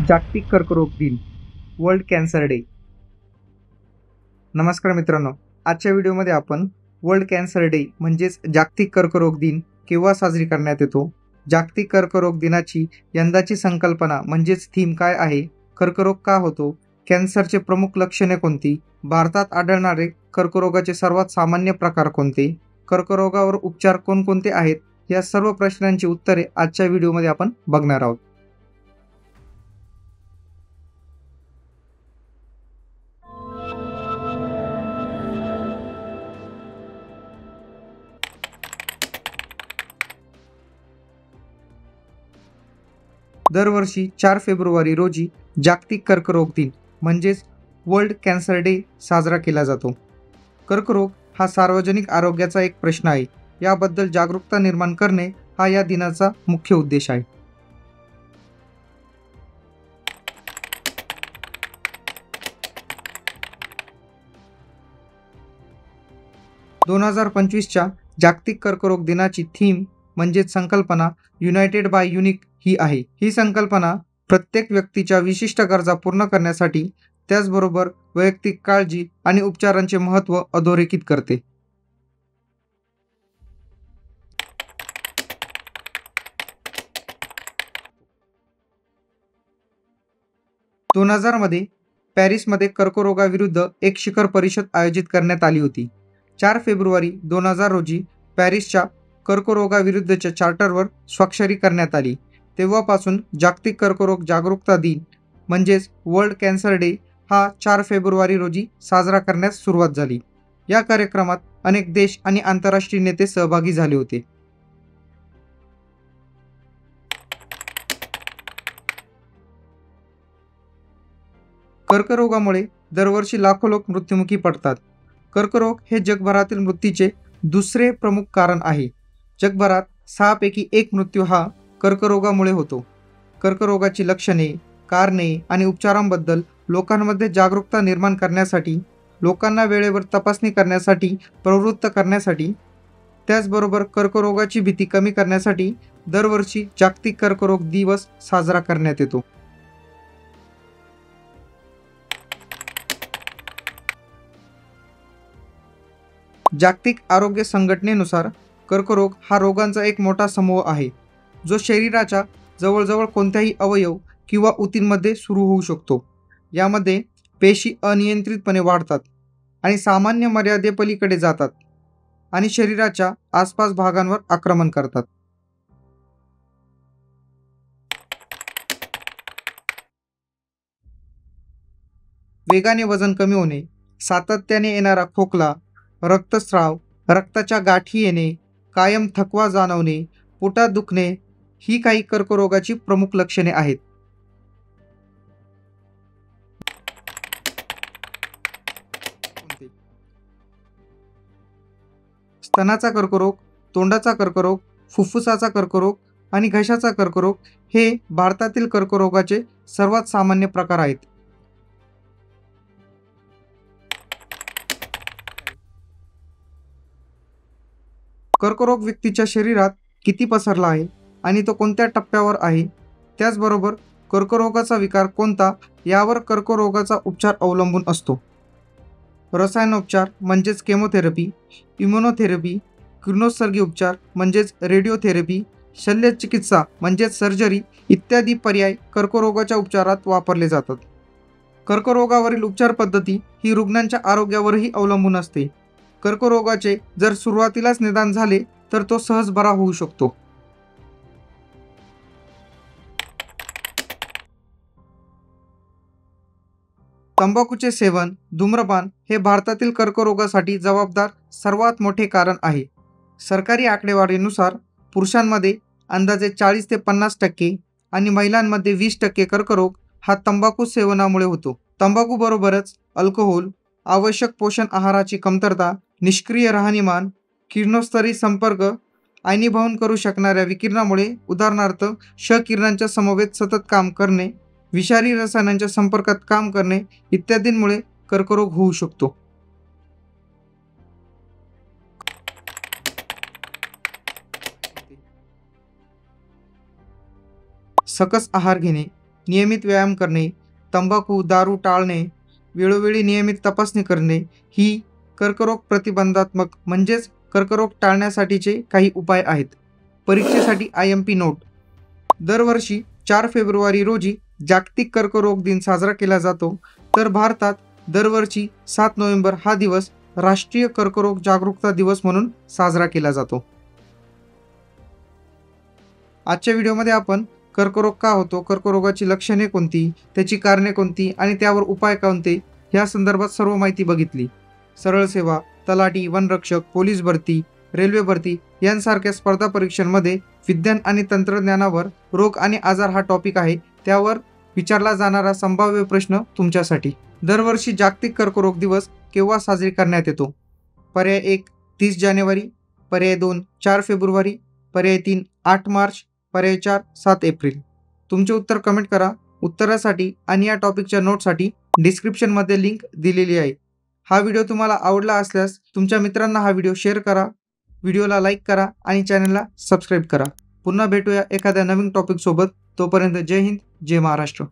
जागतिक कर्करोग दिन, वर्ल्ड कॅन्सर डे. नमस्कार मित्रांनो, आजच्या व्हिडिओमध्ये आपण वर्ल्ड कॅन्सर डे म्हणजेच जागतिक कर्करोग दिन केव्हा साजरी करण्यात येतो, जागतिक कर्करोग दिनाची यंदाची संकल्पना म्हणजेच थीम काय आहे, कर्करोग का होतो, कॅन्सरचे प्रमुख लक्षणे कोणती, भारतात आढळणारे कर्करोगाचे सर्वात सामान्य प्रकार कोणते, कर्करोगावर उपचार कोणकोणते आहेत, या सर्व प्रश्नांची उत्तरे आजच्या व्हिडिओमध्ये आपण बघणार आहोत. दरवर्षी 4 फेब्रुवारी रोजी जागतिक कर्करोग दिन म्हणजेच वर्ल्ड कॅन्सर डे साजरा केला जातो. कर्करोग हा सार्वजनिक आरोग्याचा एक प्रश्न आहे. याबद्दल जागरूकता निर्माण करणे हा या दिनाचा मुख्य उद्देश आहे. दोन 2025च्या जागतिक कर्करोग दिनाची थीम म्हणजेच संकल्पना युनायटेड बाय युनिक ही आहे. ही संकल्पना प्रत्येक व्यक्तीच्या विशिष्ट गरजा पूर्ण करण्यासाठी, त्याचबरोबर वैयक्तिक काळजी आणि उपचारांचे महत्त्व अधोरेखित करते. दोन 2000 मध्ये पॅरिसमध्ये कर्करोगाविरुद्ध एक शिखर परिषद आयोजित करण्यात आली होती. 4 फेब्रुवारी 2000 रोजी पॅरिसच्या कर्करोगाविरुद्धच्या चार्टरवर स्वाक्षरी करण्यात आली. तेव्हापासून जागतिक कर्करोग जागरूकता दिन म्हणजेच वर्ल्ड कॅन्सर डे हा 4 फेब्रुवारी रोजी साजरा करण्यास सुरुवात झाली. या कार्यक्रमात अनेक देश आणि आंतरराष्ट्रीय नेते सहभागी झाले होते. कर्करोगामुळे दरवर्षी लाखो लोक मृत्युमुखी पडतात. कर्करोग हे जगभरातील मृत्यूचे दुसरे प्रमुख कारण आहे. जगभरात 6 पैकी 1 मृत्यू हा कर्करोगामुळे होतो. कर्करोगाची लक्षणे, कारणे आणि उपचारांबद्दल लोकांमध्ये जागरूकता निर्माण करण्यासाठी, लोकांना वेळेवर तपासणी करण्यासाठी प्रवृत्त करण्यासाठी, त्याचबरोबर कर्करोगाची भीती कमी करण्यासाठी दरवर्षी जागतिक कर्करोग दिवस साजरा करण्यात येतो. जागतिक आरोग्य संघटनेनुसार कर्करोग हा रोगांचा एक मोठा समूह आहे, जो शरीराच्या जवळजवळ कोणत्याही अवयव किंवा ऊतींमध्ये सुरू होऊ शकतो. यामध्ये पेशी अनियंत्रितपणे वाढतात आणि सामान्य मर्यादेपलीकडे जातात आणि शरीराच्या आसपास भागांवर आक्रमण करतात. वेगाने वजन कमी होणे, सातत्याने येणारा खोकला, रक्तस्राव, रक्ताच्या गाठी येणे, कायम थकवा जाणवणे, पोटात दुखणे ही काही कर्करोगाची प्रमुख लक्षणे आहेत. स्तनाचा कर्करोग, तोंडाचा कर्करोग, फुफ्फुसाचा कर्करोग आणि घशाचा कर्करोग हे भारतातील कर्करोगाचे सर्वात सामान्य प्रकार आहेत. कर्करोग व्यक्तीच्या शरीरात किती पसरला आहे आणि तो कोणत्या टप्प्यावर आहे, त्याचबरोबर कर्करोगाचा विकार कोणता यावर कर्करोगाचा उपचार अवलंबून असतो. रसायनोपचार म्हणजेच केमोथेरपी, इम्युनोथेरपी, किरणोत्सर्गी उपचार म्हणजेच रेडिओथेरपी, शल्यचिकित्सा म्हणजेच सर्जरी इत्यादी पर्याय कर्करोगाच्या उपचारात वापरले जातात. कर्करोगावरील उपचार पद्धती ही रुग्णांच्या आरोग्यावरही अवलंबून असते. कर्करोगाचे जर सुरुवातीलाच निदान झाले तर तो सहज बरा होऊ शकतो. तंबाखूचे सेवन, धूम्रपान हे भारतातील कर्करोगासाठी जबाबदार सर्वात मोठे कारण आहे. सरकारी आकडेवारीनुसार पुरुषांमध्ये अंदाजे 40 ते 50% आणि महिलांमध्ये 20% कर्करोग हा तंबाखू सेवनामुळे होतो. तंबाखूबरोबरच अल्कोहोल, आवश्यक पोषण आहाराची कमतरता, निष्क्रिय राहणीमान, किरणोत्सर्गी संपर्क, आयनीभवन करू शकणाऱ्या विकिरणामुळे उदाहरणार्थ क्ष किरणांच्या समवेत सतत काम करणे, विषारी रसायनांच्या संपर्कात काम करणे इत्यादींमुळे कर्करोग होऊ शकतो. सकस आहार घेणे, नियमित व्यायाम करणे, तंबाखू, दारू टाळणे, वेळोवेळी नियमित तपासणी करणे ही कर्करोग प्रतिबंधात्मक म्हणजेच कर्करोग टाळण्यासाठीचे काही उपाय आहेत. परीक्षेसाठी IMP नोट. दरवर्षी 4 फेब्रुवारी रोजी जागतिक कर्करोग दिन साजरा केला जातो, तर भारतात दरवर्षी 7 नोव्हेंबर हा दिवस राष्ट्रीय कर्करोग जागरूकता दिवस म्हणून साजरा केला जातो. आजच्या व्हिडिओमध्ये आपण कर्करोग का होतो, कर्करोगाची लक्षणे कोणती, त्याची कारणे कोणती आणि त्यावर उपाय कोणते या संदर्भात सर्व माहिती बघितली. सरळ सेवा, तलाठी, वनरक्षक, पोलीस भरती, रेल्वे भरती यांसारख्या स्पर्धा परीक्षांमध्ये विज्ञान आणि तंत्रज्ञानावर रोग आणि आजार हा टॉपिक आहे. त्यावर विचारला जाणारा संभाव्य प्रश्न तुमच्यासाठी. दरवर्षी जागतिक कर्करोग दिवस केव्हा साजरी करण्यात येतो? पर्याय 1 30 जानेवारी, पर्याय 2 4 फेब्रुवारी, पर्याय 3 8 मार्च, पर्याय 4 7 एप्रिल. तुमचे उत्तर कमेंट करा. उत्तरासाठी आणि या टॉपिकच्या नोटसाठी डिस्क्रिप्शनमध्ये लिंक दिलेली आहे. हा व्हिडिओ तुम्हाला आवडला असल्यास तुमच्या मित्रांना हा व्हिडिओ शेअर करा, व्हिडिओला लाईक करा आणि चॅनलला सबस्क्राईब करा. पुन्हा भेटूया एखाद्या नवीन टॉपिकसोबत. तोपर्यंत जय हिंद, जय महाराष्ट्र.